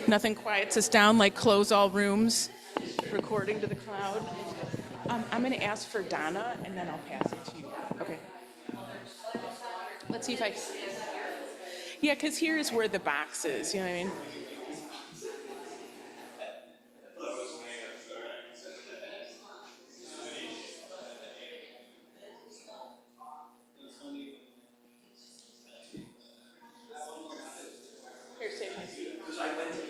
Nothing quiets us down like close all rooms, recording to the cloud. I'm going to ask for Donna, and then I'll pass it to you. Okay. Let's see if I. Yeah, because here is where the box is. You know what I mean? Here, save my seat. Save my seat.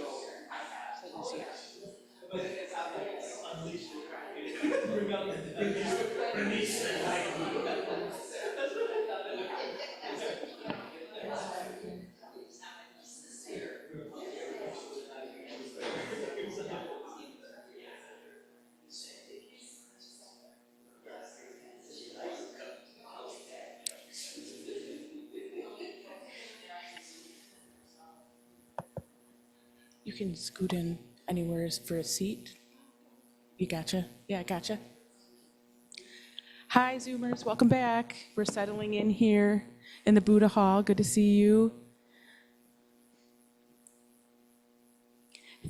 You can scoot in anywhere for a seat. You gotcha? Yeah, I gotcha. Hi, Zoomers. Welcome back. We're settling in here in the Buddha Hall. Good to see you.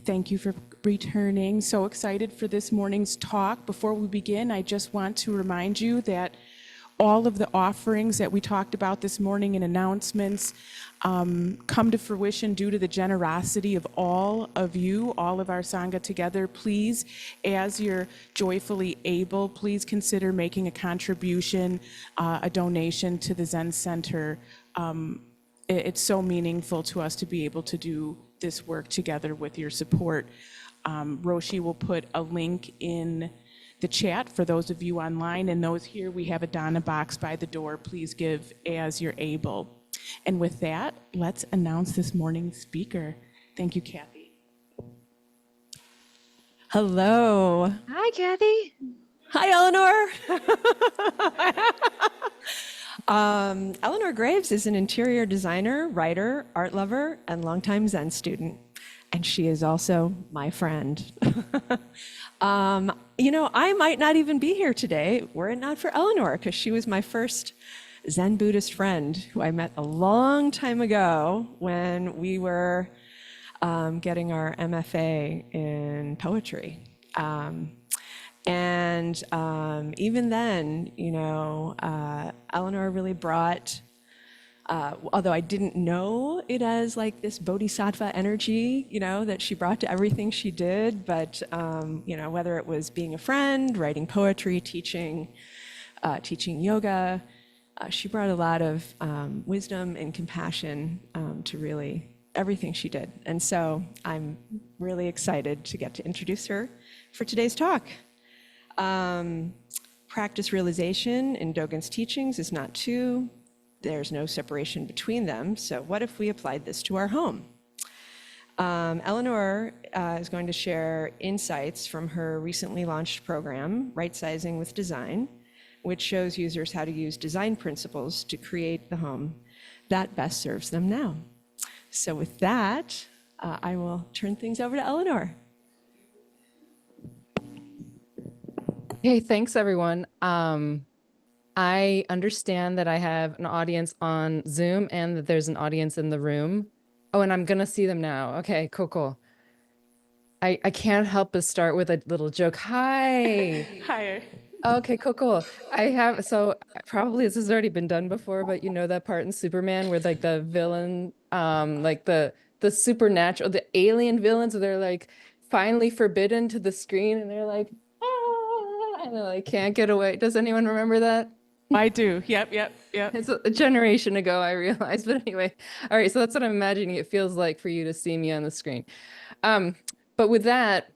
Thank you for returning. So excited for this morning's talk. Before we begin, I just want to remind you that all of the offerings that we talked about this morning in announcements come to fruition due to the generosity of all of you, all of our Sangha together. Please, as you're joyfully able, please consider making a contribution, a donation to the Zen Center. It's so meaningful to us to be able to do this work together with your support. Roshi will put a link in the chat for those of you online, and those here, we have a Donna box by the door. Please give as you're able. And with that, let's announce this morning's speaker. Thank you, Kathy. Hello. Hi, Kathy. Hi, Eleanor. Eleanor Graves is an interior designer, writer, art lover, and longtime Zen student. And she is also my friend. I might not even be here today were it not for Eleanor, because she was my first Zen Buddhist friend who I met a long time ago when we were getting our MFA in poetry. Even then, Eleanor really brought, although I didn't know it as like this bodhisattva energy, that she brought to everything she did, but, whether it was being a friend, writing poetry, teaching yoga, she brought a lot of wisdom and compassion to really everything she did. And so I'm really excited to get to introduce her for today's talk. Practice realization in Dogen's teachings is not two. There's no separation between them. So what if we applied this to our home? Eleanor is going to share insights from her recently launched program, Right Sizing with Design, which shows users how to use design principles to create the home that best serves them now. So with that, I will turn things over to Eleanor. Hey, thanks, everyone. I understand that I have an audience on Zoom and that there's an audience in the room. Oh, and I'm going to see them now. Okay, cool. I can't help but start with a little joke. Hi. Hi. Okay, cool. So probably this has already been done before, but you know that part in Superman where like the villain, like the supernatural, the alien villains, where they're like finally forbidden to the screen and they're like, ah, and they like can't get away. Does anyone remember that? I do. Yep. It's a generation ago, I realized. But anyway, all right, so that's what I'm imagining it feels like for you to see me on the screen. But with that,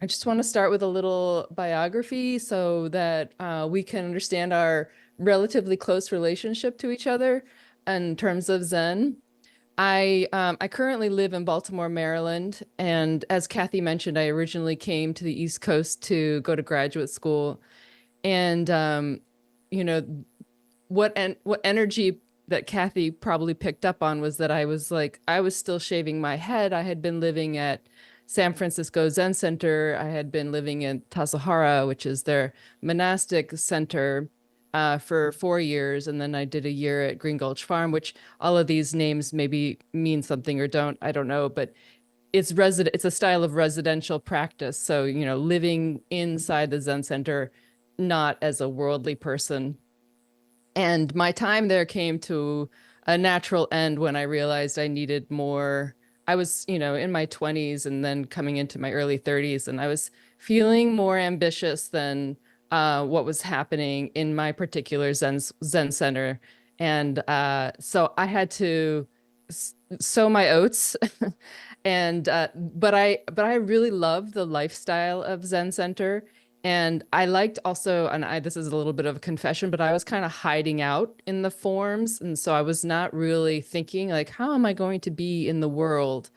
I just want to start with a little biography so that we can understand our relatively close relationship to each other in terms of Zen. I currently live in Baltimore, Maryland, and as Kathy mentioned, I originally came to the East Coast to go to graduate school, and what energy that Kathy probably picked up on was that I was still shaving my head. I had been living at San Francisco Zen Center. I had been living in Tassajara, which is their monastic center, for 4 years. And then I did a year at Green Gulch Farm, which all of these names maybe mean something or don't, I don't know. But it's a style of residential practice. So, living inside the Zen center, not as a worldly person. And my time there came to a natural end when I realized I needed more. I was, in my 20s and then coming into my early 30s, and I was feeling more ambitious than what was happening in my particular Zen center. And so I had to sow my oats. And but I really loved the lifestyle of Zen Center. And I liked also, and this is a little bit of a confession, but I was kind of hiding out in the forms. And so I was not really thinking like, how am I going to be in the world?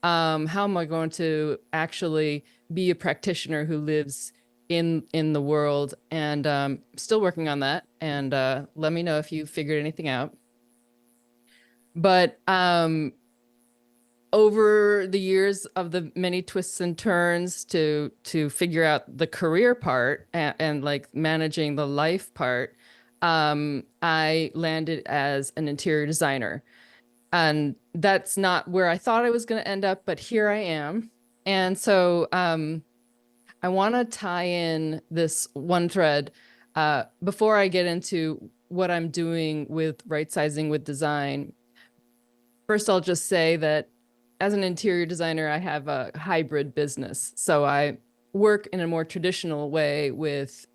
How am I going to actually be a practitioner who lives in the world? And still working on that. And let me know if you figured anything out. But over the years of the many twists and turns to figure out the career part and like managing the life part, I landed as an interior designer. And that's not where I thought I was going to end up, but here I am. And so I want to tie in this one thread before I get into what I'm doing with right sizing with design. First, I'll just say that as an interior designer, I have a hybrid business. So I work in a more traditional way with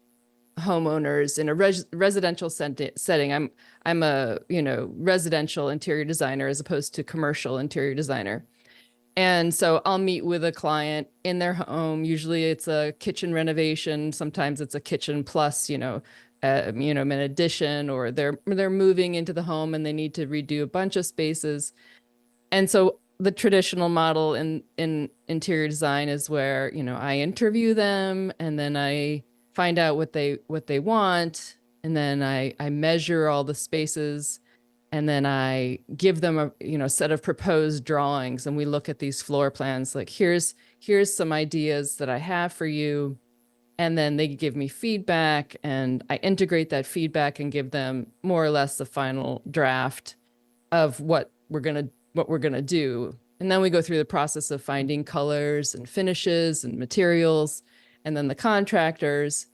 homeowners in a residential setting. I'm a, residential interior designer as opposed to commercial interior designer. And so I'll meet with a client in their home. Usually it's a kitchen renovation. Sometimes it's a kitchen plus, an addition, or they're moving into the home and they need to redo a bunch of spaces. And so the traditional model in interior design is where, I interview them and then I find out what they want. And then I measure all the spaces, and then I give them a, set of proposed drawings, and we look at these floor plans, like here's some ideas that I have for you. And then they give me feedback and I integrate that feedback and give them more or less the final draft of what we're going to do. And then we go through the process of finding colors and finishes and materials, and then the contractors,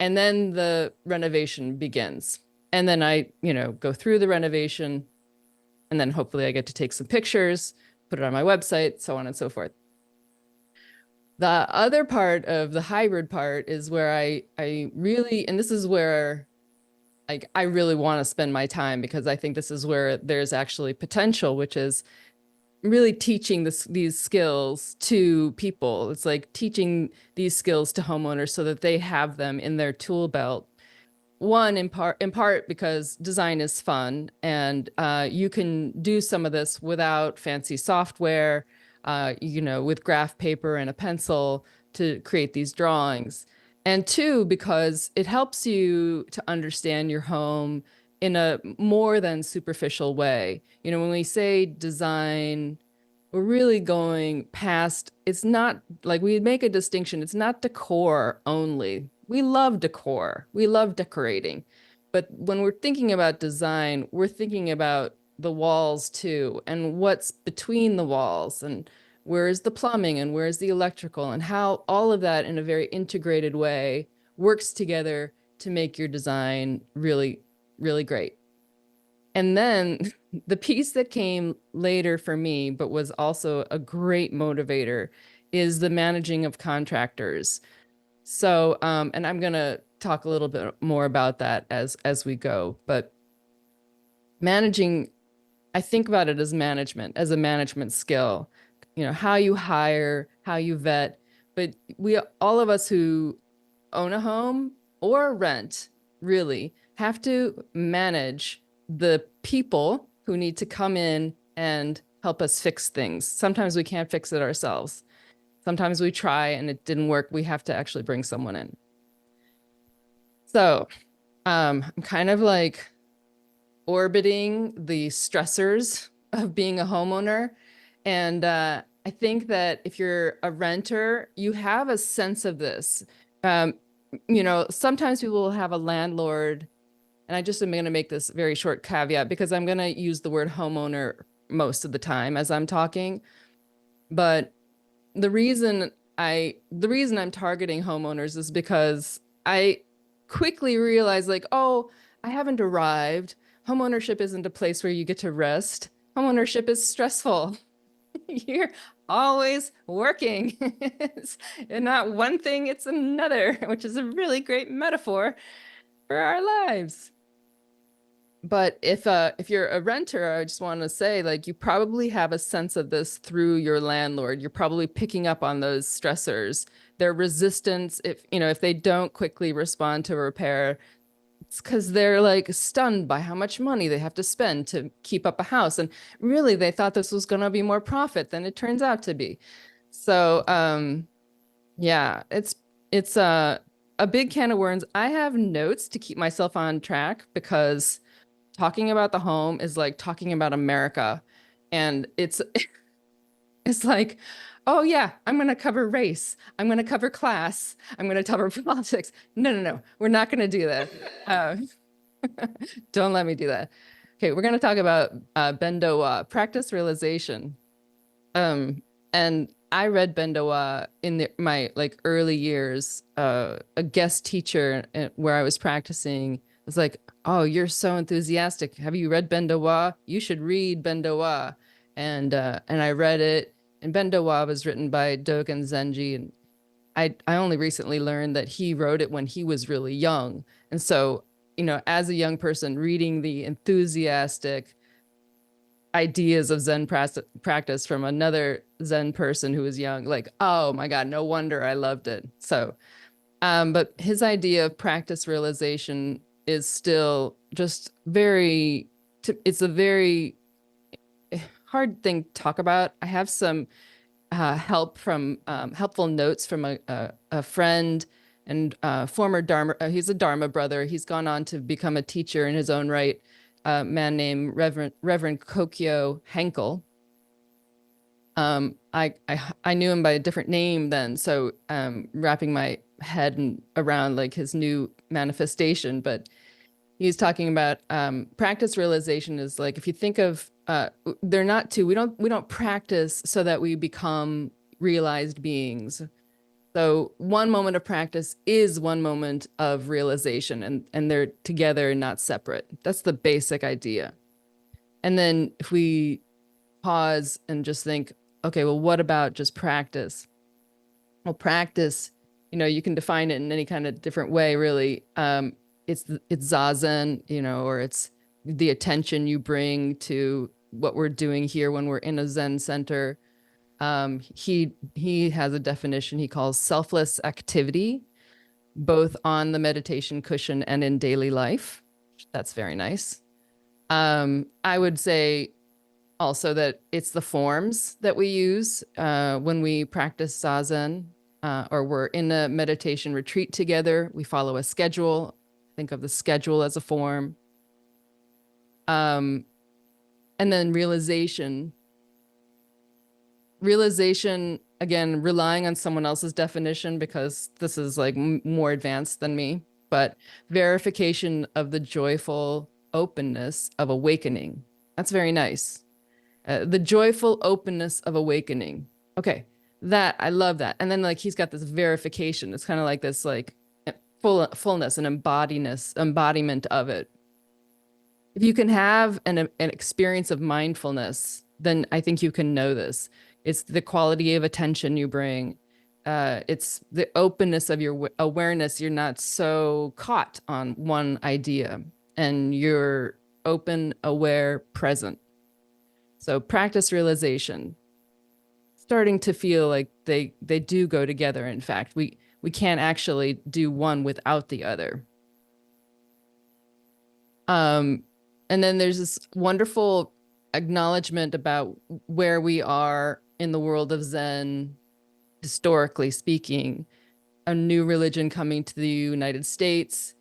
and then the renovation begins. And then I, go through the renovation, and then hopefully I get to take some pictures, put it on my website, so on and so forth. The other part of the hybrid part is where I really, and this is where I really want to spend my time, because I think this is where there's actually potential, which is really teaching these skills to people. It's like teaching these skills to homeowners so that they have them in their tool belt. One, in part because design is fun, and you can do some of this without fancy software, with graph paper and a pencil to create these drawings. And two, because it helps you to understand your home in a more than superficial way. When we say design, we're really going past, it's not like we make a distinction. It's not decor only. We love decor. We love decorating. But when we're thinking about design, we're thinking about the walls too, and what's between the walls, and where's the plumbing and where's the electrical, and how all of that in a very integrated way works together to make your design really, really great. And then the piece that came later for me, but was also a great motivator, is the managing of contractors. So, and I'm going to talk a little bit more about that as we go, but managing, I think about it as management, as a management skill, how you hire, how you vet, but all of us who own a home or rent really have to manage the people who need to come in and help us fix things. Sometimes we can't fix it ourselves. Sometimes we try and it didn't work. We have to actually bring someone in. So I'm kind of like orbiting the stressors of being a homeowner. And I think that if you're a renter, you have a sense of this. Sometimes people will have a landlord, and I just am going to make this very short caveat because I'm going to use the word homeowner most of the time as I'm talking. But the reason I'm targeting homeowners is because I quickly realized, like, oh, I haven't arrived. Homeownership isn't a place where you get to rest. Homeownership is stressful. You're always working. And not one thing, it's another, which is a really great metaphor for our lives. But if you're a renter, I just want to say, like, you probably have a sense of this through your landlord. You're probably picking up on those stressors, their resistance. If they don't quickly respond to a repair, it's because they're like stunned by how much money they have to spend to keep up a house. And really, they thought this was going to be more profit than it turns out to be. So, yeah, it's a big can of worms. I have notes to keep myself on track because talking about the home is like talking about America. And it's like, oh yeah, I'm going to cover race. I'm going to cover class. I'm going to cover politics. No. We're not going to do that. Don't let me do that. Okay, we're going to talk about Bendowa, practice realization. And I read Bendowa in my like early years. A guest teacher where I was practicing was like, "Oh, you're so enthusiastic. Have you read Bendowa? You should read Bendowa." And I read it. And Bendowa was written by Dogen Zenji, and I only recently learned that he wrote it when he was really young. And so, as a young person reading the enthusiastic ideas of Zen practice from another Zen person who was young, like, oh my God, no wonder I loved it. So, but his idea of practice realization is still just it's a very hard thing to talk about. I have some help from helpful notes from a friend and former Dharma. He's a Dharma brother. He's gone on to become a teacher in his own right. A man named Reverend Kokyo Henkel. I knew him by a different name then, so wrapping my head around like his new manifestation. But he's talking about practice realization is like, if you think of they're not two. We don't practice so that we become realized beings. So one moment of practice is one moment of realization, and they're together and not separate. That's the basic idea. And then if we pause and just think, okay, well, what about just practice? Well, practice, you can define it in any kind of different way, really. It's zazen, or it's the attention you bring to what we're doing here when we're in a Zen center. He has a definition he calls selfless activity, both on the meditation cushion and in daily life. That's very nice. I would say also that it's the forms that we use when we practice zazen, or we're in a meditation retreat together. We follow a schedule. Think of the schedule as a form. And then realization, again, relying on someone else's definition because this is like more advanced than me, but verification of the joyful openness of awakening. That's very nice. The joyful openness of awakening. Okay, I love that. And then like he's got this verification. It's kind of like this like fullness and embodiment of it. If you can have an experience of mindfulness, then I think you can know this. It's the quality of attention you bring. It's the openness of your awareness. You're not so caught on one idea, and you're open, aware, present. So practice realization, starting to feel like they do go together. In fact, we can't actually do one without the other. And then there's this wonderful acknowledgement about where we are in the world of Zen, historically speaking, a new religion coming to the United States,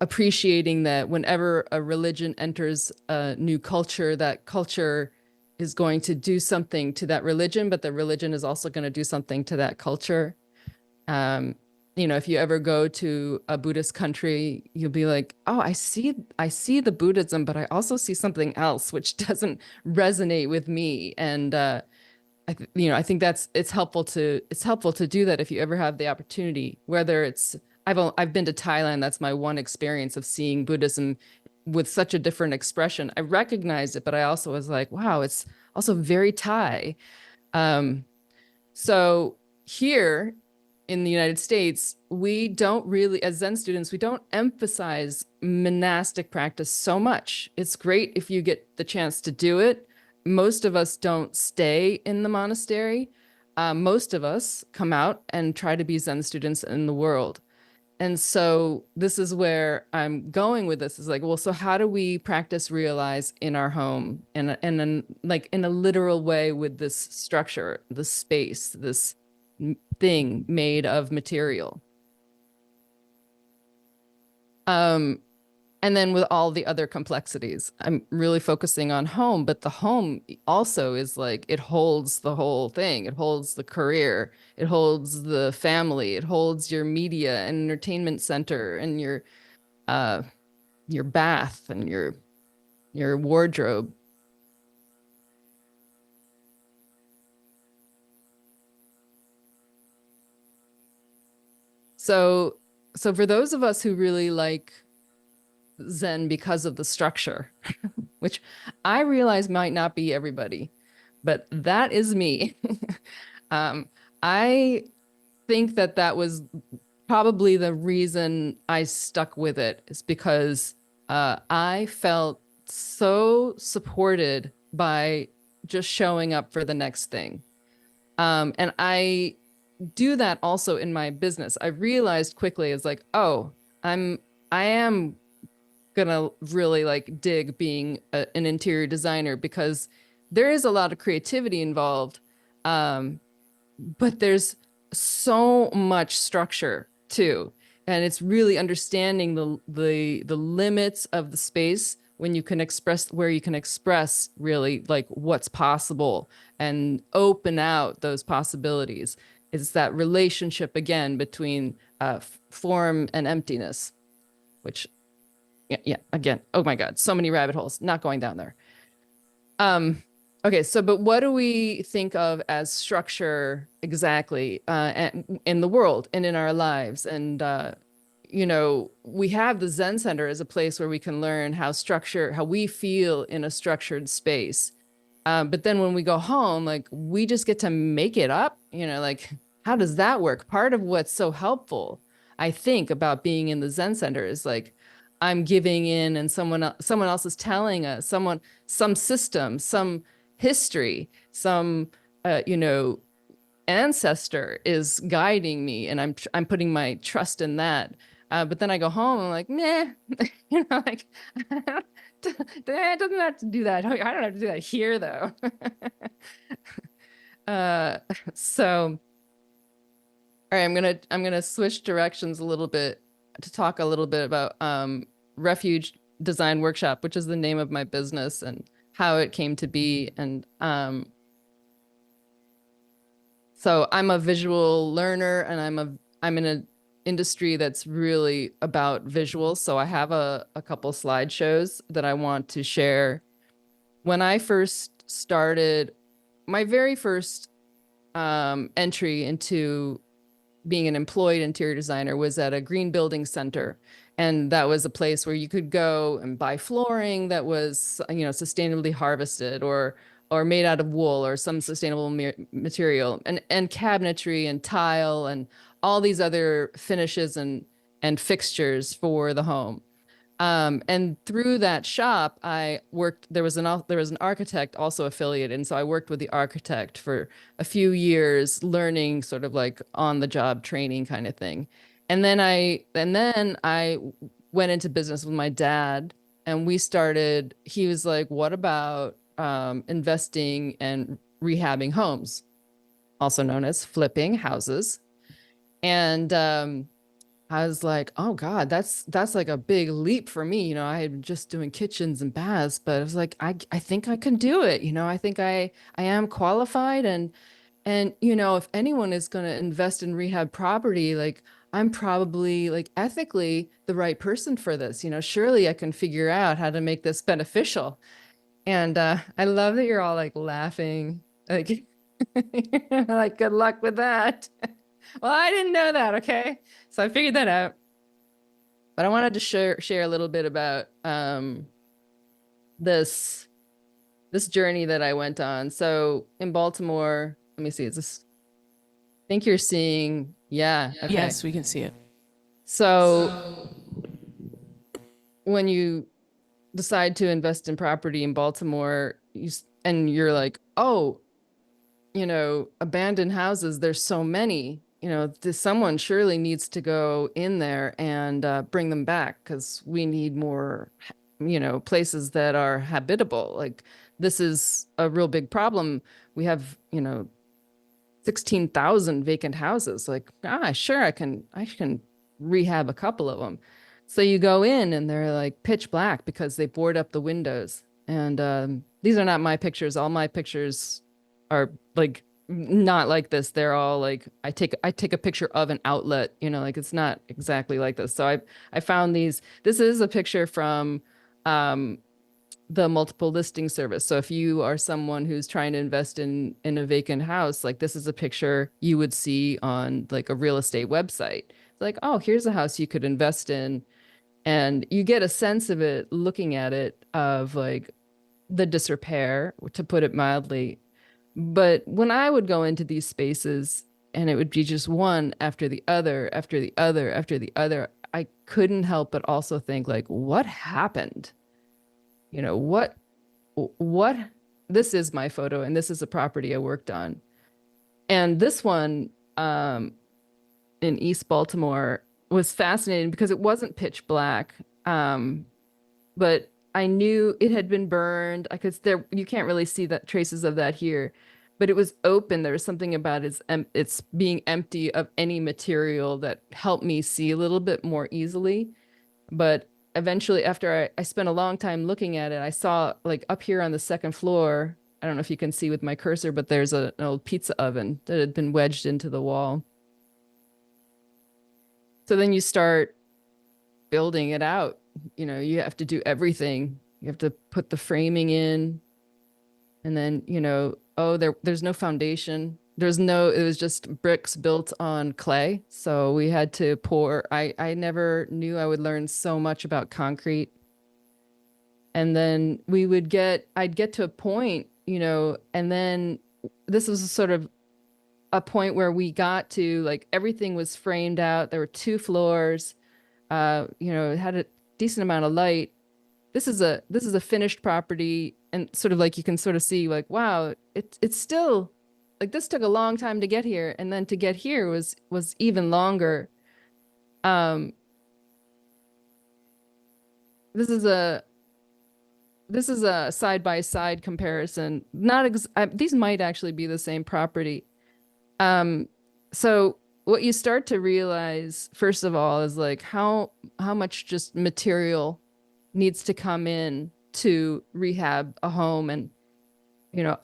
appreciating that whenever a religion enters a new culture, that culture is going to do something to that religion, but the religion is also going to do something to that culture. If you ever go to a Buddhist country, you'll be like, oh, I see the Buddhism, but I also see something else which doesn't resonate with me. And I think it's helpful to do that if you ever have the opportunity, whether it's, I've been to Thailand. That's my one experience of seeing Buddhism with such a different expression. I recognized it, but I also was like, wow, it's also very Thai. Um, so here in the United States, we don't really, as Zen students, we don't emphasize monastic practice so much. It's great if you get the chance to do it. Most of us don't stay in the monastery. Most of us come out and try to be Zen students in the world. And so this is where I'm going with this, is like, well, so how do we practice realize in our home and like in a literal way with this structure, this space, this thing made of material? And then with all the other complexities, I'm really focusing on home, but the home also is like, it holds the whole thing. It holds the career, it holds the family, it holds your media and entertainment center and your bath and your wardrobe. So for those of us who really like Zen because of the structure, which I realize might not be everybody, but that is me. I think that was probably the reason I stuck with it, is because I felt so supported by just showing up for the next thing. And I do that also in my business. I realized quickly, it's like, oh, I am gonna really like dig being an interior designer, because there is a lot of creativity involved, but there's so much structure too, and it's really understanding the limits of the space when you can express, where you can express really like what's possible and open out those possibilities. It's that relationship again between form and emptiness, which yeah, again, oh my God, so many rabbit holes, not going down there. Okay, so but what do we think of as structure exactly in the world and in our lives? And we have the Zen Center as a place where we can learn how we feel in a structured space. But then when we go home, like we just get to make it up, like how does that work? Part of what's so helpful, I think, about being in the Zen Center is like, I'm giving in and someone else is telling us, some system, some history, some, ancestor is guiding me, and I'm putting my trust in that. But then I go home, I'm like, meh, like, it doesn't have to do that. I don't have to do that here though. So, all right, I'm gonna switch directions a little bit to talk a little bit about Refuge Design Workshop, which is the name of my business, and how it came to be. And so I'm a visual learner, and I'm in an industry that's really about visuals. So I have a couple slideshows that I want to share. When I first started, my very first entry into being an employed interior designer was at a green building center. And that was a place where you could go and buy flooring that was, sustainably harvested or made out of wool or some sustainable material, and cabinetry and tile and all these other finishes and fixtures for the home. And through that shop, I worked, there was an architect also affiliated. And so I worked with the architect for a few years, learning sort of like on the job training kind of thing. And then I went into business with my dad, and he was like, what about investing and rehabbing homes, also known as flipping houses? And I was like, oh God, that's like a big leap for me. I had just doing kitchens and baths, but I was like, I think I can do it. I think I am qualified, and if anyone is going to invest in rehab property, like I'm probably like ethically the right person for this. Surely I can figure out how to make this beneficial. And I love that you're all like laughing. Like Like, good luck with that. Well, I didn't know that, okay? So I figured that out. But I wanted to share a little bit about this this journey that I went on. So in Baltimore, let me see, is this, I think you're seeing, yeah, okay. Yes, we can see it. So when you decide to invest in property in Baltimore, and you're like, oh, abandoned houses, there's so many, someone surely needs to go in there and bring them back because we need more, places that are habitable. Like, this is a real big problem. We have, 16,000 vacant houses. Like, sure, I can rehab a couple of them. So you go in and they're like pitch black because they board up the windows. And these are not my pictures. All my pictures are like not like this. They're all like I take a picture of an outlet, like it's not exactly like this. So I found these. This is a picture from the multiple listing service. So if you are someone who's trying to invest in a vacant house, like this is a picture you would see on like a real estate website. It's like, oh, here's a house you could invest in. And you get a sense of it looking at it, of like the disrepair, to put it mildly. But when I would go into these spaces and it would be just one after the other, after the other, after the other, I couldn't help but also think like, what happened? What, this is my photo and this is a property I worked on. And this one in East Baltimore was fascinating because it wasn't pitch black. But I knew it had been burned. You can't really see that traces of that here, but it was open. There was something about it's being empty of any material that helped me see a little bit more easily. But eventually, after I spent a long time looking at it, I saw like up here on the second floor, I don't know if you can see with my cursor, but there's an old pizza oven that had been wedged into the wall. So then you start building it out. You have to do everything. You have to put the framing in, and then, there's no foundation. It was just bricks built on clay. So we had to pour. I never knew I would learn so much about concrete. And then I'd get to a point, and then this was sort of a point where we got to like everything was framed out. There were 2 floors. It had a decent amount of light. This is a finished property, and sort of like you can sort of see like, wow, it's still like this took a long time to get here, and then to get here was even longer. This is a side by side comparison. These might actually be the same property. So what you start to realize, first of all, is like how much just material needs to come in to rehab a home. And,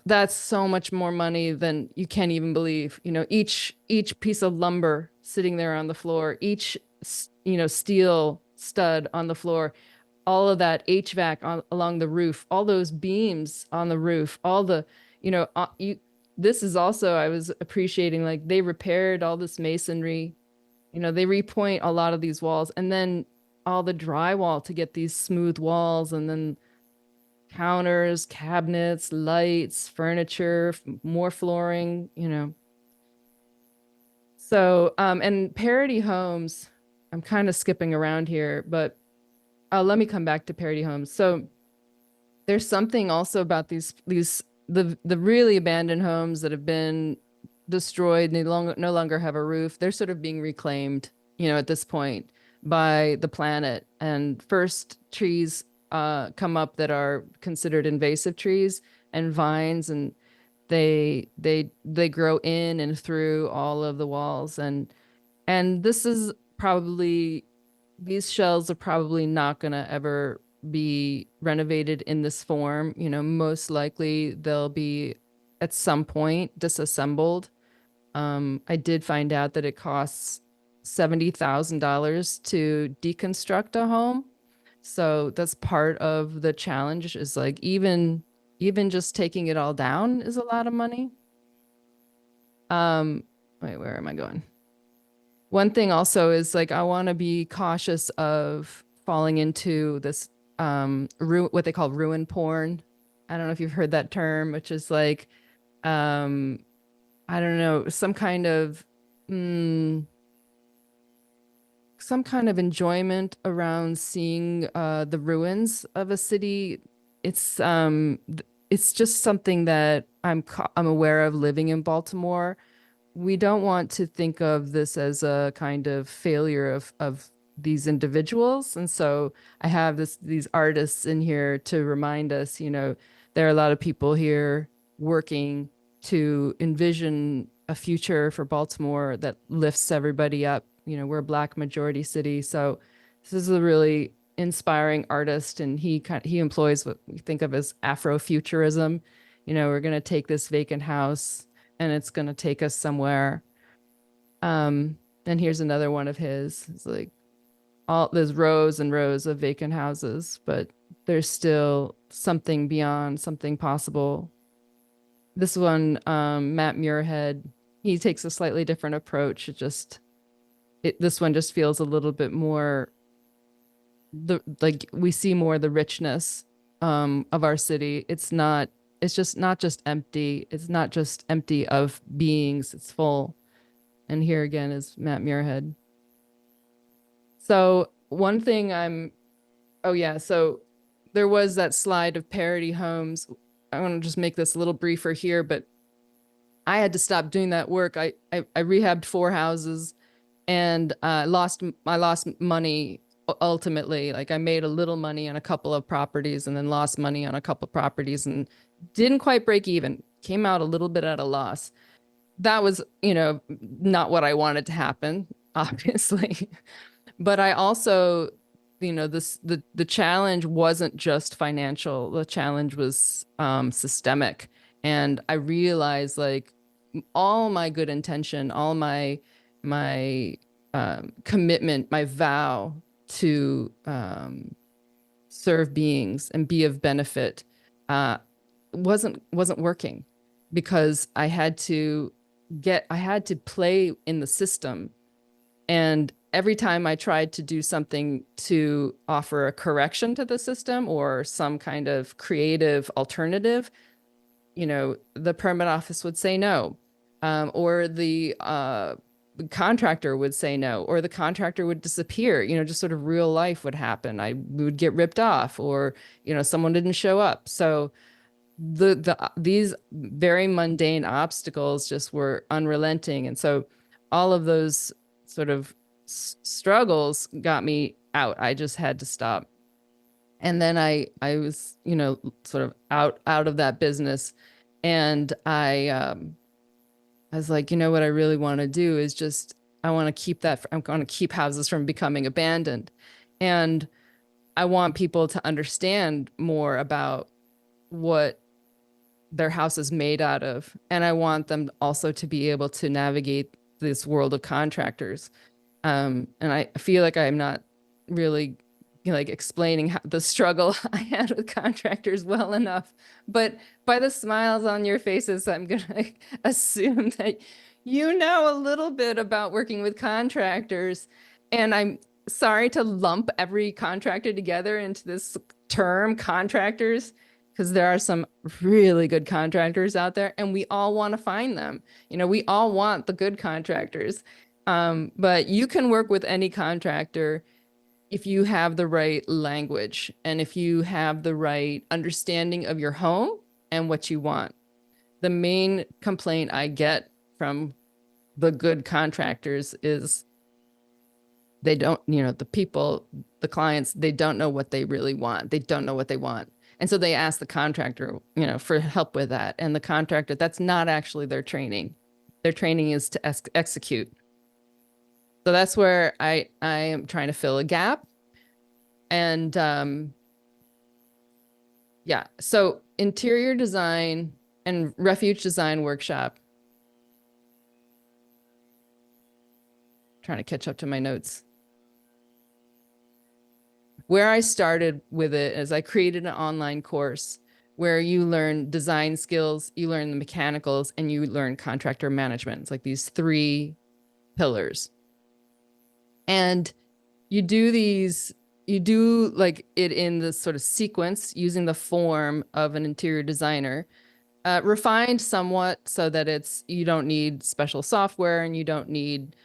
that's so much more money than you can't even believe. Each piece of lumber sitting there on the floor, each, steel stud on the floor, all of that HVAC along the roof, all those beams on the roof, all the, this is also, I was appreciating, like they repaired all this masonry, they repoint a lot of these walls, and then all the drywall to get these smooth walls, and then counters, cabinets, lights, furniture, more flooring, So, and Parity Homes, I'm kind of skipping around here, but let me come back to Parity Homes. So there's something also about the really abandoned homes that have been destroyed, and they no longer have a roof. They're sort of being reclaimed, at this point by the planet. And first trees come up that are considered invasive trees and vines, and they grow in and through all of the walls. And this is probably, these shells are probably not going to ever be renovated in this form. Most likely they'll be at some point disassembled. I did find out that it costs $70,000 to deconstruct a home. So that's part of the challenge, is like even just taking it all down is a lot of money. Wait, where am I going? One thing also is like I want to be cautious of falling into this what they call ruin porn. I don't know if you've heard that term, which is like um I don't know, mm, some kind of enjoyment around seeing the ruins of a city. It's just something that I'm aware of living in Baltimore. We don't want to think of this as a kind of failure of these individuals. And so I have these artists in here to remind us, there are a lot of people here working to envision a future for Baltimore that lifts everybody up. We're a Black majority city. So this is a really inspiring artist, and he employs what we think of as Afrofuturism. We're going to take this vacant house and it's going to take us somewhere. And here's another one of his. It's like there's rows and rows of vacant houses, but there's still something beyond, something possible. This one, Matt Muirhead, he takes a slightly different approach. This one just feels a little bit more we see more the richness of our city. It's just not just empty. It's not just empty of beings. It's full. And here again is Matt Muirhead. So one thing oh yeah, so there was that slide of parody homes. I want to just make this a little briefer here, but I had to stop doing that work. I rehabbed 4 houses and I lost money ultimately. Like I made a little money on a couple of properties and then lost money on a couple of properties and didn't quite break even. Came out a little bit at a loss. That was, not what I wanted to happen, obviously. But I also, the challenge wasn't just financial. The challenge was systemic. And I realized like all my good intention, all my commitment, my vow to serve beings and be of benefit wasn't working, because I had to play in the system. And every time I tried to do something to offer a correction to the system or some kind of creative alternative, the permit office would say no, or the contractor would say no, or the contractor would disappear. Just sort of real life would happen. We would get ripped off, or someone didn't show up. So these very mundane obstacles just were unrelenting, and so all of those sort of struggles got me out. I just had to stop. And then I was, sort of out of that business. And I was like, what I really want to do is I want to keep houses from becoming abandoned. And I want people to understand more about what their house is made out of. And I want them also to be able to navigate this world of contractors. And I feel like I'm not really explaining the struggle I had with contractors well enough, but by the smiles on your faces, I'm gonna assume that a little bit about working with contractors. And I'm sorry to lump every contractor together into this term, contractors, because there are some really good contractors out there, and we all want to find them. We all want the good contractors. But you can work with any contractor if you have the right language and if you have the right understanding of your home and what you want. The main complaint I get from the good contractors is they don't, the clients, they don't know what they really want. They don't know what they want. And so they ask the contractor, for help with that. And the contractor, that's not actually their training. Their training is to execute. So that's where I am trying to fill a gap. And yeah, so interior design and refuge design workshop. Trying to catch up to my notes. Where I started with it is I created an online course where you learn design skills, you learn the mechanicals, and you learn contractor management. It's like these 3 pillars. And you do like it in this sort of sequence using the form of an interior designer, refined somewhat so that you don't need special software and you don't need,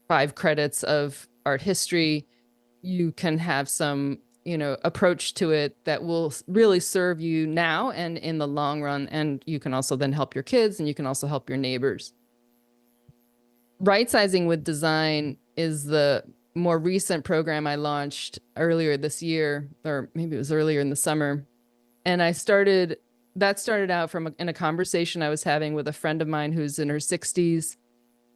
5 credits of art history. You can have some, approach to it that will really serve you now and in the long run. And you can also then help your kids, and you can also help your neighbors. Right sizing with design is the more recent program I launched earlier this year, or maybe it was earlier in the summer. And that started out in a conversation I was having with a friend of mine who's in her 60s,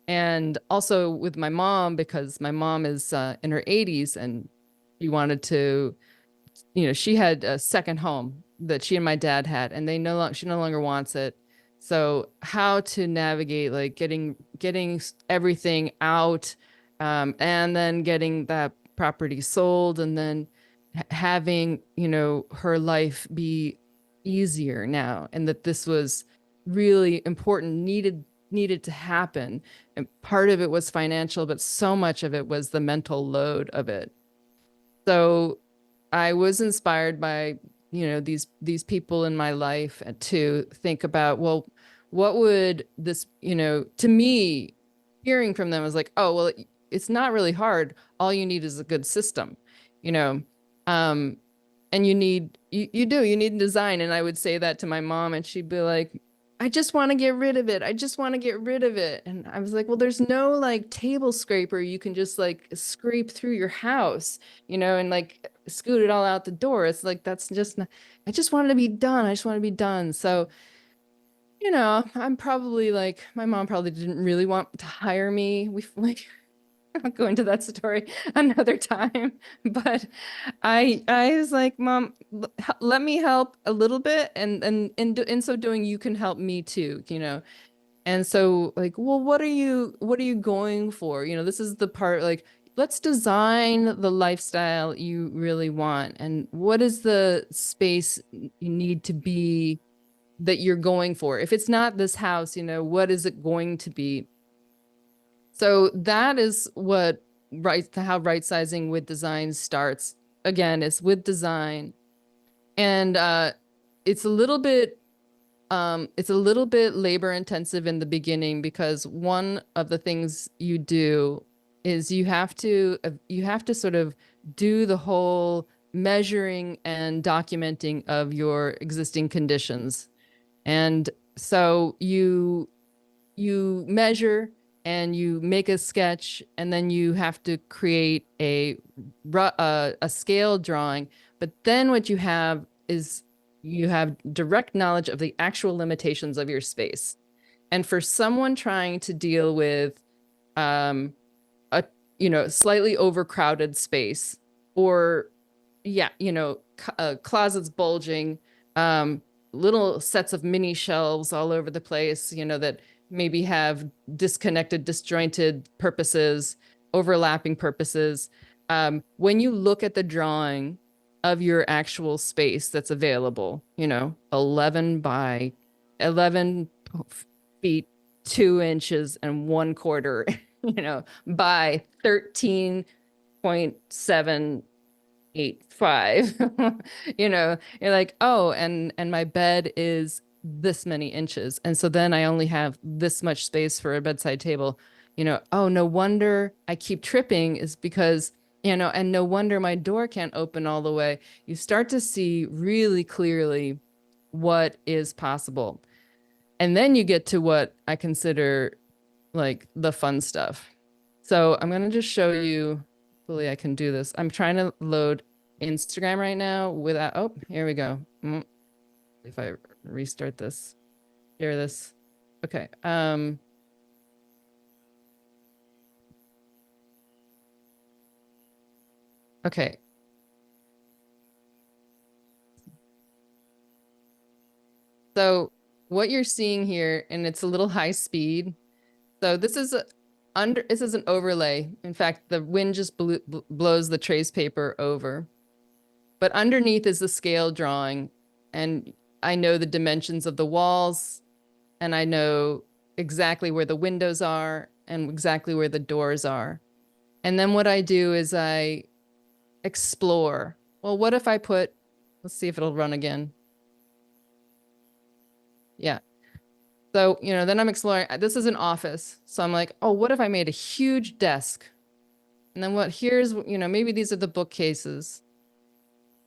and also with my mom, because my mom is in her 80s, and she wanted to, she had a second home that she and my dad had, and she no longer wants it. So how to navigate like getting everything out, and then getting that property sold, and then having, her life be easier now, and that this was really important, needed to happen. And part of it was financial, but so much of it was the mental load of it. So I was inspired by, these people in my life to think about, well, what would this, to me, hearing from them was like, oh, well, it's not really hard. All you need is a good system, you know, um, and you need design. And I would say that to my mom, and she'd be like, I just want to get rid of it. I just want to get rid of it. And I was like, well, there's no like table scraper you can just like scrape through your house, and like scoot it all out the door. It's like, that's just not, I just wanted to be done. I just want to be done. So, I'm probably like, my mom probably didn't really want to hire me. We like, I'll go into that story another time, but I was like, Mom, let me help a little bit, and in so doing, you can help me too, And so like, well, what are you going for? This is the part, like, let's design the lifestyle you really want, and what is the space you need to be that you're going for? If it's not this house, what is it going to be? So that is how right sizing with design starts. Again, it's with design, and it's a little bit labor intensive in the beginning, because one of the things you do is you have to sort of do the whole measuring and documenting of your existing conditions. And so you measure and you make a sketch, and then you have to create a scale drawing. But then what you have is you have direct knowledge of the actual limitations of your space. And for someone trying to deal with a slightly overcrowded space, or closets bulging, little sets of mini shelves all over the place, that maybe have disconnected, disjointed purposes, overlapping purposes. When you look at the drawing of your actual space that's available, 11 by 11 feet, 2 inches and 1/4, by 13.785, you're like, oh, and my bed is this many inches. And so then I only have this much space for a bedside table, oh, no wonder I keep tripping, is because, and no wonder my door can't open all the way. You start to see really clearly what is possible. And then you get to what I consider like the fun stuff. So I'm going to just show you, hopefully I can do this. I'm trying to load Instagram right now without, oh, here we go. If I restart this, share this. Okay. Okay. So what you're seeing here, and it's a little high speed. So this is an overlay. In fact, the wind just blows the trace paper over. But underneath is the scale drawing. and I know the dimensions of the walls, and I know exactly where the windows are and exactly where the doors are. And then what I do is I explore. Well, what if I put, let's see if it'll run again. Yeah. So, then I'm exploring. This is an office. So I'm like, oh, what if I made a huge desk? And then here's, maybe these are the bookcases.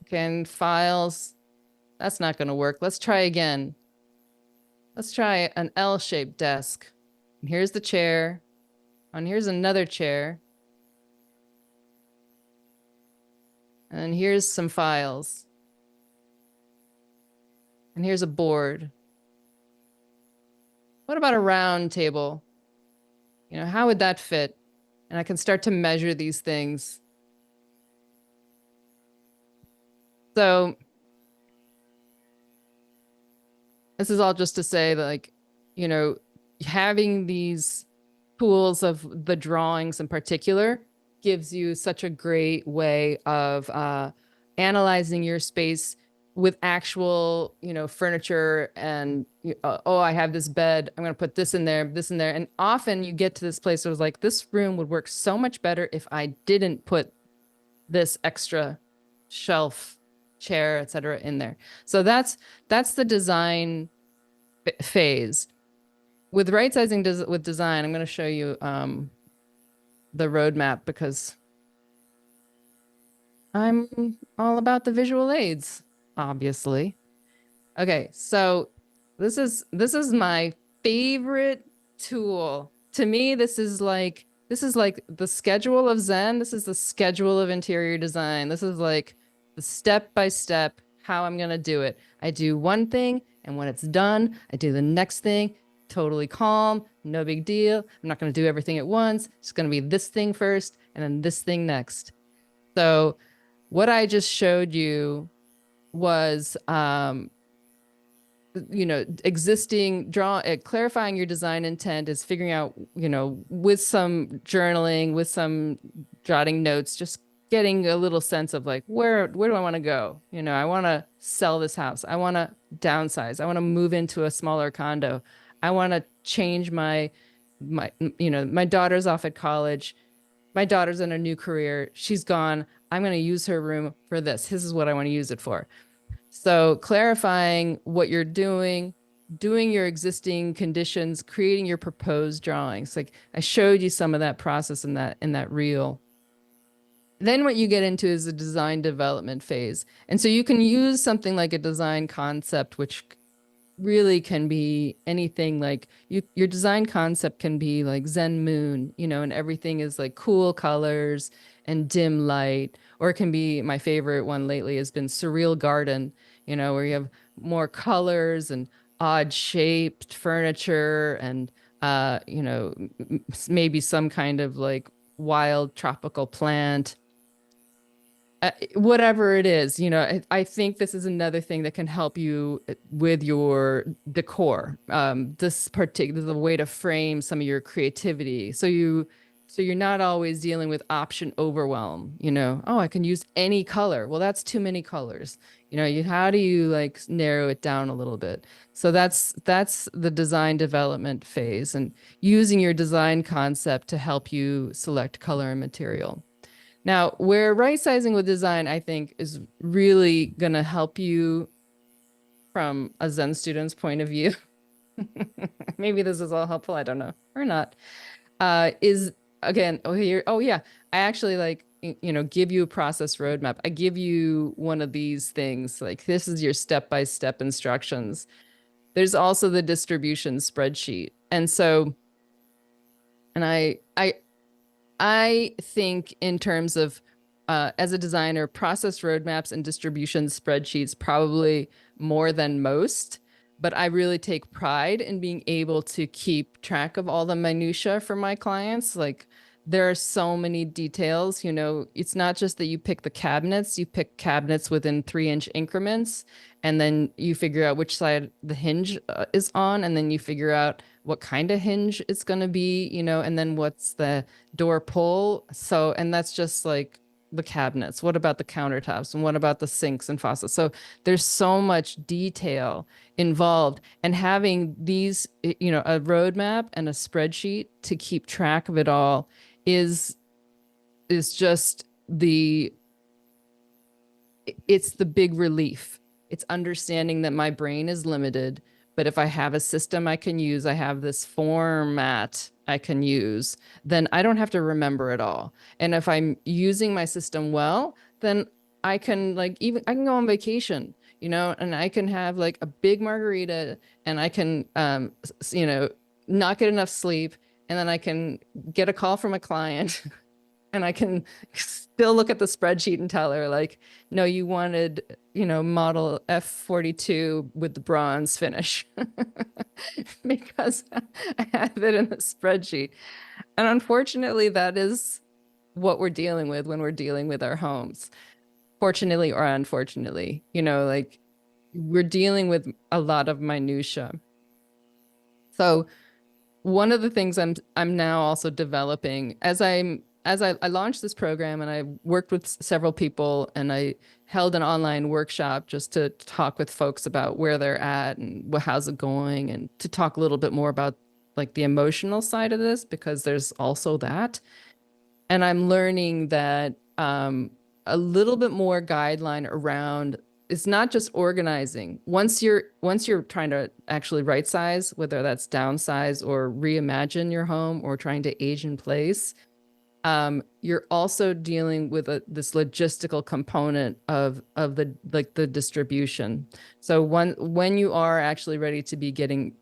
Okay, and files. That's not going to work. Let's try again. Let's try an L-shaped desk. And here's the chair. And here's another chair. And here's some files. And here's a board. What about a round table? How would that fit? And I can start to measure these things. So this is all just to say that, like, having these tools of the drawings in particular gives you such a great way of analyzing your space with actual, furniture and, oh, I have this bed. I'm going to put this in there, this in there. And often you get to this place where it's like, this room would work so much better if I didn't put this extra shelf, chair, etc. in there. So that's the design phase. With right sizing with design, I'm going to show you the roadmap because I'm all about the visual aids, obviously. Okay, so this is my favorite tool. To me, this is like the schedule of Zen. This is the schedule of interior design. This is like the step by step how I'm gonna do it. I do one thing, and when it's done, I do the next thing. Totally calm, no big deal. I'm not gonna do everything at once. It's gonna be this thing first, and then this thing next. So what I just showed you was clarifying your design intent is figuring out, with some journaling, with some jotting notes, just getting a little sense of like, where do I want to go? I want to sell this house. I want to downsize. I want to move into a smaller condo. I want to change my daughter's off at college. My daughter's in a new career. She's gone. I'm going to use her room for this. This is what I want to use it for. So clarifying what you're doing your existing conditions, creating your proposed drawings. Like I showed you some of that process in that reel. Then what you get into is the design development phase. And so you can use something like a design concept, which really can be anything. Like your design concept can be like Zen Moon, and everything is like cool colors and dim light. Or it can be, my favorite one lately has been Surreal Garden, where you have more colors and odd shaped furniture and, maybe some kind of like wild tropical plant. Whatever it is, I think this is another thing that can help you with your decor. This particular the way to frame some of your creativity. So you're not always dealing with option overwhelm. Oh, I can use any color. Well, that's too many colors. How do you like narrow it down a little bit? So that's the design development phase, and using your design concept to help you select color and material. Now, where right sizing with design, I think, is really going to help you from a Zen student's point of view. Maybe this is all helpful. I don't know, or not. Is again, I actually like, give you a process roadmap. I give you one of these things. Like this is your step-by-step instructions. There's also the distribution spreadsheet. And so, and I think in terms of, as a designer, process roadmaps and distribution spreadsheets probably more than most, but I really take pride in being able to keep track of all the minutia for my clients. Like there are so many details, it's not just that you pick the cabinets, you pick cabinets within 3-inch increments, and then you figure out which side the hinge is on, and then you figure out what kind of hinge it's going to be, and then what's the door pull. So, and that's just like the cabinets? What about the countertops? And what about the sinks and faucets? So there's so much detail involved, and having these, a roadmap and a spreadsheet to keep track of it all is just it's the big relief. It's understanding that my brain is limited, but if I have a system I can use, I have this format I can use, then I don't have to remember it all. And if I'm using my system well, then I can I can go on vacation, and I can have like a big margarita, and I can, not get enough sleep. And then I can get a call from a client and I can still look at the spreadsheet and tell her like, no, you wanted, model F42 with the bronze finish because I have it in the spreadsheet. And unfortunately, that is what we're dealing with when we're dealing with our homes. Fortunately or unfortunately, we're dealing with a lot of minutia. So one of the things I'm now also developing as I launched this program, and I worked with several people, and I held an online workshop just to talk with folks about where they're at and how's it going, and to talk a little bit more about like the emotional side of this, because there's also that. And I'm learning that a little bit more guideline around, it's not just organizing. Once you're trying to actually right size, whether that's downsize or reimagine your home or trying to age in place, you're also dealing with this logistical component of the distribution. So when you are actually ready to be getting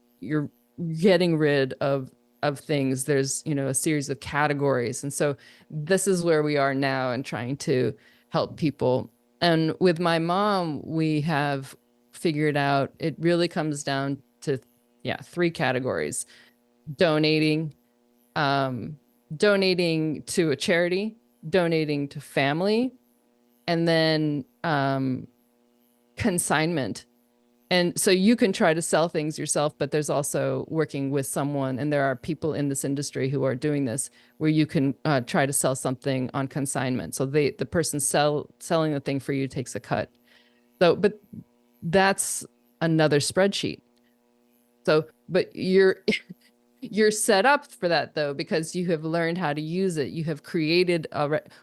rid of things, there's a series of categories. And so this is where we are now and trying to help people. And with my mom, we have figured out it really comes down to 3 categories: donating, donating to a charity, donating to family, and then consignment. And so you can try to sell things yourself, but there's also working with someone, and there are people in this industry who are doing this, where you can try to sell something on consignment. So the person selling the thing for you takes a cut. So, but that's another spreadsheet. So, but you're set up for that though, because you have learned how to use it. You have created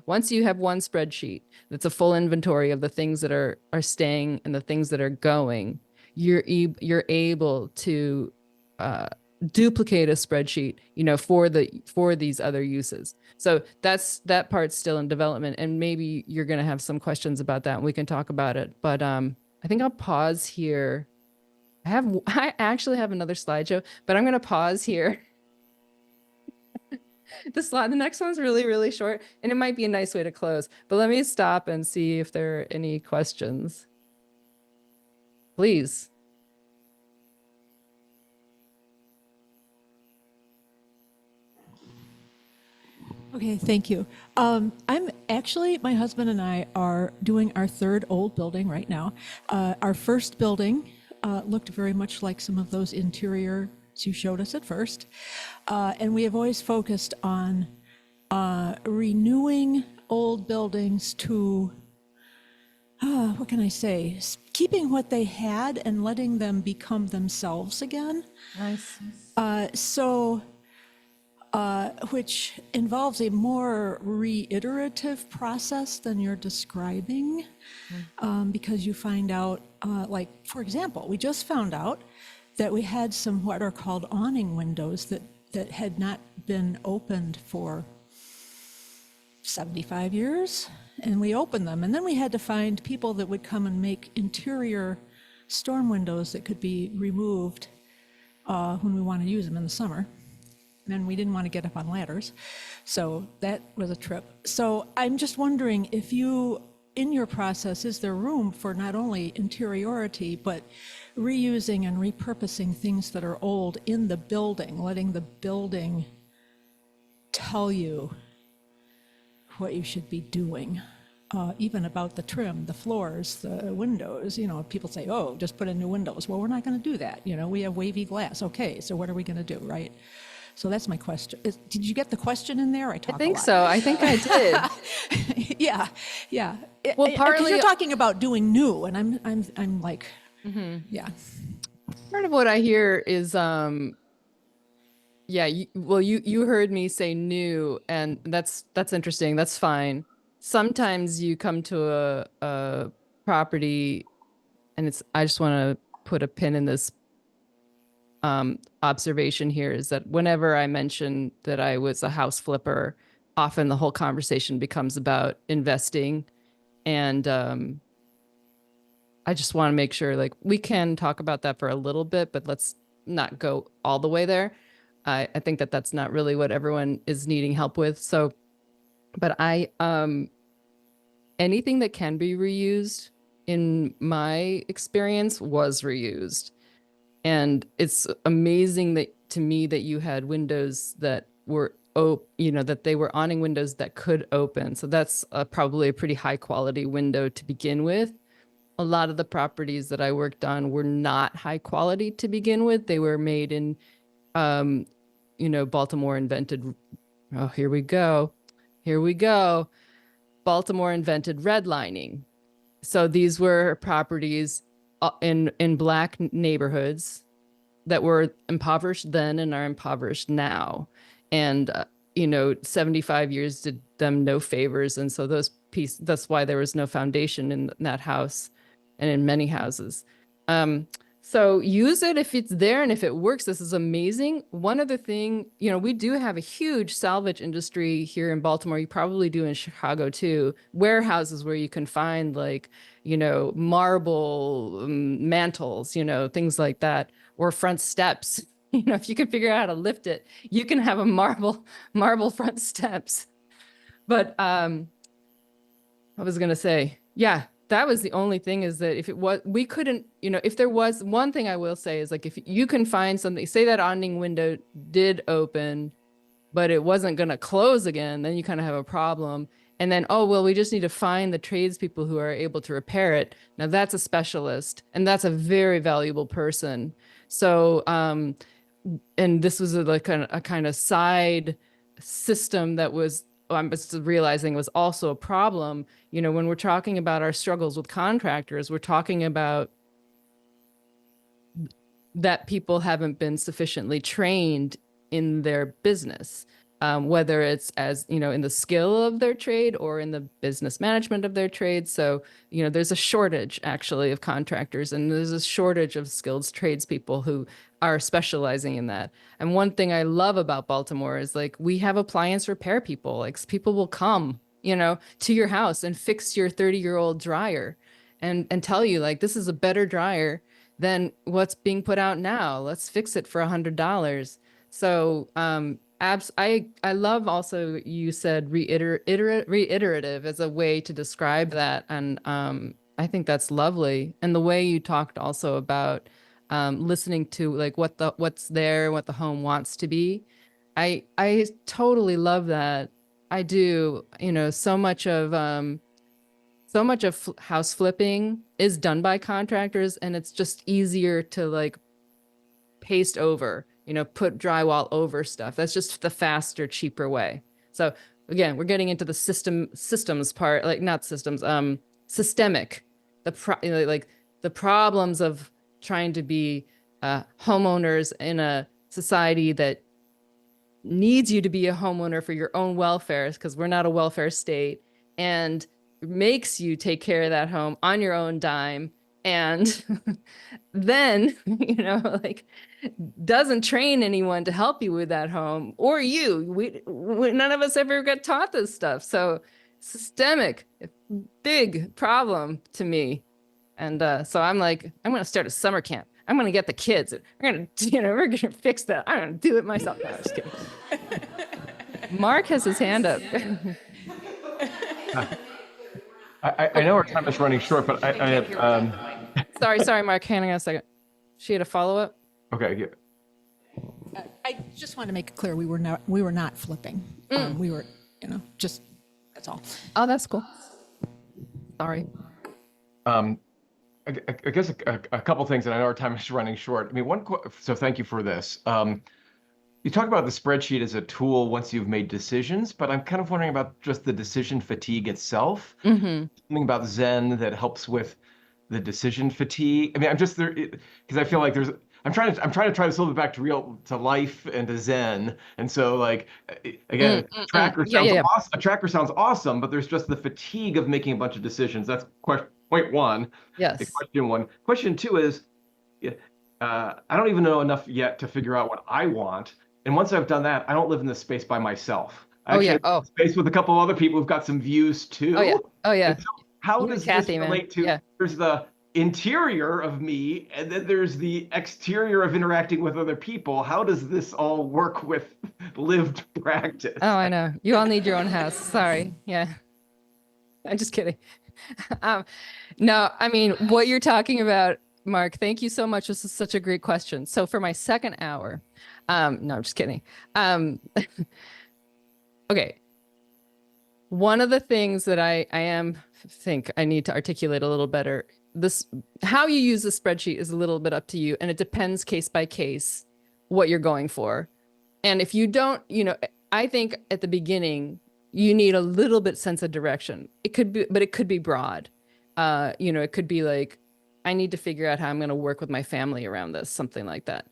once you have one spreadsheet that's a full inventory of the things that are staying and the things that are going, you're able to duplicate a spreadsheet, for these other uses. So that part's still in development, and maybe you're going to have some questions about that and we can talk about it. But I think I'll pause here. I actually have another slideshow, but I'm going to pause here. The next one's really, really short, and it might be a nice way to close, but let me stop and see if there are any questions. Please. Okay, thank you. My husband and I are doing our 3rd old building right now. Our first building looked very much like some of those interiors you showed us at first. And we have always focused on renewing old buildings to, what can I say, keeping what they had and letting them become themselves again. Nice. Which involves a more reiterative process than you're describing, because you find out, for example, we just found out that we had some what are called awning windows that had not been opened for 75 years, and we opened them, and then we had to find people that would come and make interior storm windows that could be removed when we want to use them in the summer. And we didn't want to get up on ladders. So that was a trip. So I'm just wondering if in your process, is there room for not only interiority, but reusing and repurposing things that are old in the building, letting the building tell you what you should be doing, even about the trim, the floors, the windows. People say, oh, just put in new windows. Well, we're not going to do that. We have wavy glass. Okay, so what are we going to do, right? So that's my question. Did you get the question in there? I I talk a think lot. so. I think I did. Yeah, yeah. Well, Because partly- you're talking about doing new, and I'm like, yeah. Part of what I hear is, yeah, you heard me say new, and that's interesting. That's fine. Sometimes you come to a property, and I just want to put a pin in this observation here, is that whenever I mention that I was a house flipper, often the whole conversation becomes about investing. And I just want to make sure, like, we can talk about that for a little bit, but let's not go all the way there. I think that that's not really what everyone is needing help with. So, but anything that can be reused, in my experience, was reused. And it's amazing that to me that you had windows that were that they were awning windows that could open. So that's probably a pretty high quality window to begin with. A lot of the properties that I worked on were not high quality to begin with. They were made in, Baltimore invented. Oh, here we go. Here we go. Baltimore invented redlining. So these were properties in black neighborhoods that were impoverished then and are impoverished now. And, 75 years did them no favors. And so that's why there was no foundation in that house and in many houses. So use it if it's there and if it works. This is amazing. One other thing, we do have a huge salvage industry here in Baltimore. You probably do in Chicago too. Warehouses where you can find marble mantles, things like that, or front steps. If you can figure out how to lift it, you can have a marble front steps. But I was gonna say, yeah, that was the only thing, is that if it was, we couldn't, if there was one thing I will say is, like, if you can find something, say that awning window did open, but it wasn't going to close again, then you kind of have a problem. And then, oh, well, we just need to find the tradespeople who are able to repair it. Now that's a specialist, and that's a very valuable person. So, and this was a kind of side system that was, I'm just realizing, was also a problem. When we're talking about our struggles with contractors, we're talking about that people haven't been sufficiently trained in their business, whether it's in the skill of their trade or in the business management of their trade. So, there's a shortage actually of contractors, and there's a shortage of skilled tradespeople who are specializing in that. And one thing I love about Baltimore is, like, we have appliance repair people. Like, people will come, to your house and fix your 30-year-old dryer and tell you, like, this is a better dryer than what's being put out now. Let's fix it for $100. So I love also, you said reiterative as a way to describe that. And I think that's lovely. And the way you talked also about listening to, like, what's there, what the home wants to be. I totally love that. I do. So much of house flipping is done by contractors, and it's just easier to, like, paste over, put drywall over stuff. That's just the faster, cheaper way. So again, we're getting into the systems part, like, not systems, systemic, like the problems of trying to be homeowners in a society that needs you to be a homeowner for your own welfare, because we're not a welfare state, and makes you take care of that home on your own dime. And then, like, doesn't train anyone to help you with that home, or none of us ever got taught this stuff. So systemic, big problem to me. And so I'm like, I'm going to start a summer camp. I'm going to get the kids. We're going to fix that. I'm going to do it myself. No, I'm just kidding. Mark has his hand up. I know our time is running short, but Sorry, Mark. Hang on a second. She had a follow-up? okay. Yeah. I just want to make it clear we were not flipping. We were, just that's all. Oh, that's cool. Sorry. I guess a couple things, and I know our time is running short. I mean, so thank you for this. You talk about the spreadsheet as a tool once you've made decisions, but I'm kind of wondering about just the decision fatigue itself. Mm-hmm. Something about Zen that helps with the decision fatigue. I mean, I'm just there because I feel like I'm trying to tie this a little bit back to life and to Zen. And so like again, Yeah, yeah, yeah. a tracker sounds awesome, but there's just the fatigue of making a bunch of decisions. That's point one. Yes. Question one. Question two is, yeah, I don't even know enough yet to figure out what I want. And once I've done that, I don't live in this space by myself. I Oh actually yeah. live in Oh. a space with a couple other people who've got some views too. Oh yeah. Oh And yeah. so how You and does Kathy, this man. relate to, Yeah. there's the interior of me, and then there's the exterior of interacting with other people. How does this all work with lived practice? Oh, I know. You all need your own house. Sorry. Yeah. I'm just kidding. Um, no, I mean, what you're talking about, Mark, thank you so much. This is such a great question. So for my second hour, no, I'm just kidding. Okay. One of the things that I think I need to articulate a little better, this, how you use the spreadsheet is a little bit up to you, and it depends case by case what you're going for. And if you don't, I think at the beginning, you need a little bit sense of direction. It could be, but it could be broad. It could be like, I need to figure out how I'm going to work with my family around this, something like that.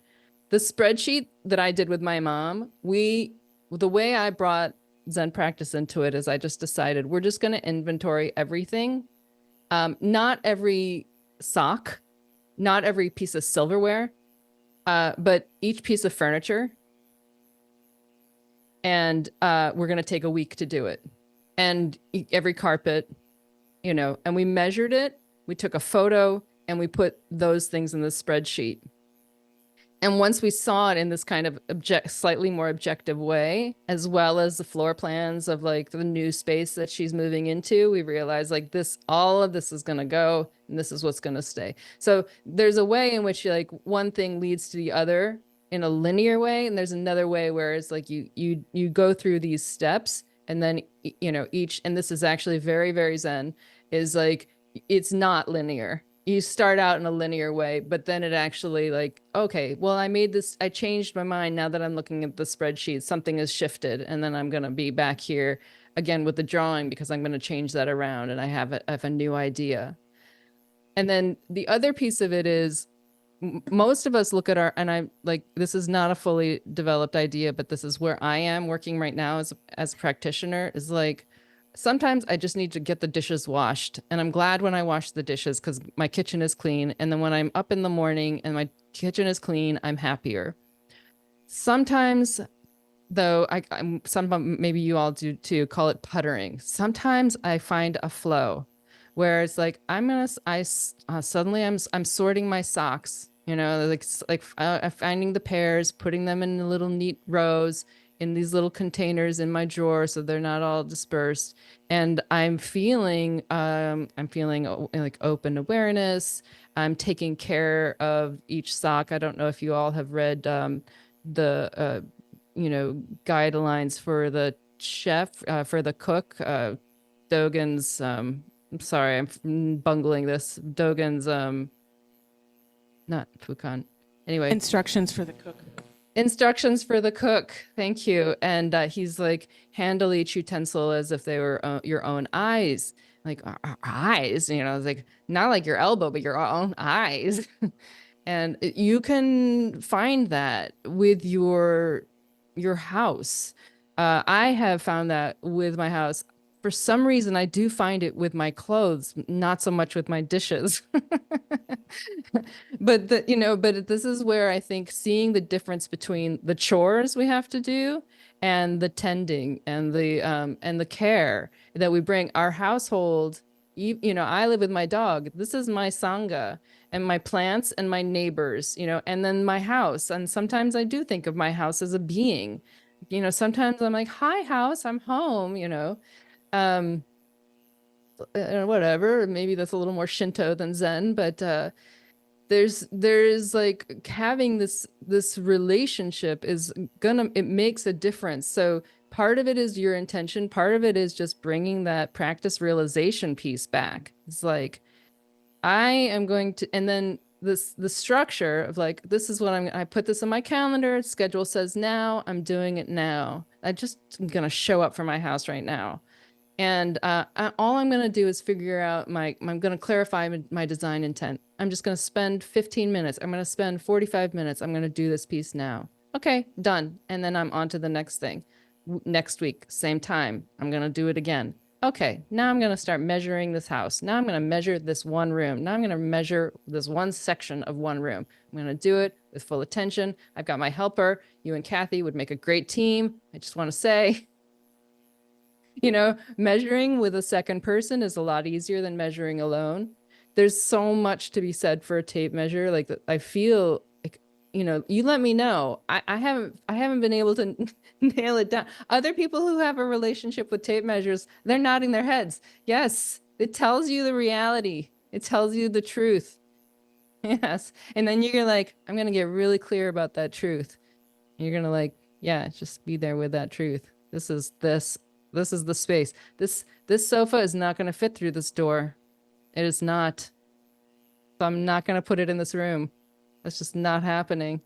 The spreadsheet that I did with my mom, the way I brought Zen practice into it is I just decided we're just going to inventory everything. Not every sock, not every piece of silverware, but each piece of furniture. And we're going to take a week to do it. And every carpet, and we measured it. We took a photo and we put those things in the spreadsheet. And once we saw it in this kind of slightly more objective way, as well as the floor plans of like the new space that she's moving into, we realized like all of this is going to go and this is what's going to stay. So there's a way in which like one thing leads to the other in a linear way. And there's another way where it's like you go through these steps and then, and this is actually very, very Zen, is like, it's not linear. You start out in a linear way, but then it actually like, okay, well, I changed my mind now that I'm looking at the spreadsheet, something has shifted. And then I'm going to be back here again with the drawing because I'm going to change that around and I have a new idea. And then the other piece of it is most of us look at this is not a fully developed idea, but this is where I am working right now as a practitioner, is like, sometimes I just need to get the dishes washed. And I'm glad when I wash the dishes because my kitchen is clean. And then when I'm up in the morning and my kitchen is clean, I'm happier. Sometimes, though, maybe you all do too, call it puttering. Sometimes I find a flow where it's like, suddenly I'm sorting my socks, finding the pairs, putting them in little neat rows, in these little containers in my drawer so they're not all dispersed. And I'm feeling like open awareness. I'm taking care of each sock. I don't know if you all have read the guidelines for the chef, for the cook, Dogen's, I'm sorry, I'm bungling this. Dogen's, not Fukan. Anyway. Instructions for the cook. Instructions for the cook. Thank you. And he's like, handle each utensil as if they were your own eyes. Like, our eyes, it's like, not like your elbow, but your own eyes. And you can find that with your house. I have found that with my house. For some reason, I do find it with my clothes, not so much with my dishes. But this is where I think seeing the difference between the chores we have to do and the tending and the care that we bring our household. I live with my dog. This is my sangha and my plants and my neighbors, and then my house. And sometimes I do think of my house as a being. Sometimes I'm like, hi, house, I'm home, whatever, maybe that's a little more Shinto than Zen, but there's like having this relationship it makes a difference. So part of it is your intention, part of it is just bringing that practice realization piece back. It's like, I am going to, and then the structure of like, this is what I put this in my calendar, schedule says now, I'm doing it now. I just am gonna show up for my house right now. And all I'm gonna do is figure out I'm gonna clarify my design intent. I'm just gonna spend 15 minutes. I'm gonna spend 45 minutes. I'm gonna do this piece now. Okay, done. And then I'm on to the next thing. Next week, same time, I'm gonna do it again. Okay, now I'm gonna start measuring this house. Now I'm gonna measure this one room. Now I'm gonna measure this one section of one room. I'm gonna do it with full attention. I've got my helper. You and Kathy would make a great team. I just wanna say, measuring with a second person is a lot easier than measuring alone. There's so much to be said for a tape measure. Like I feel like, you let me know. I haven't been able to nail it down. Other people who have a relationship with tape measures, they're nodding their heads. Yes, it tells you the reality. It tells you the truth. Yes. And then you're like, I'm going to get really clear about that truth. You're going to like, yeah, just be there with that truth. This is the space. This sofa is not going to fit through this door. It is not. So I'm not going to put it in this room. That's just not happening.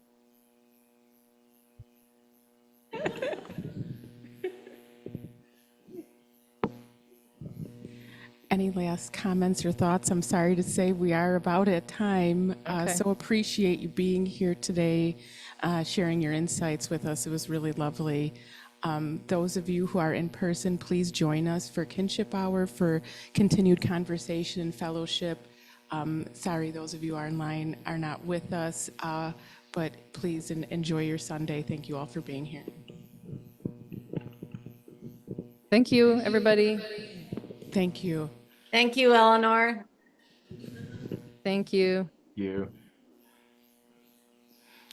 Any last comments or thoughts? I'm sorry to say we are about at time. Okay. So appreciate you being here today, sharing your insights with us. It was really lovely. Those of you who are in person, please join us for Kinship Hour, for continued conversation and fellowship. Sorry, those of you online are not with us, but please enjoy your Sunday. Thank you all for being here. Thank you, everybody. Thank you. Thank you, Eleanor. Thank you. You.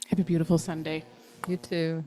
Have a beautiful Sunday. You too.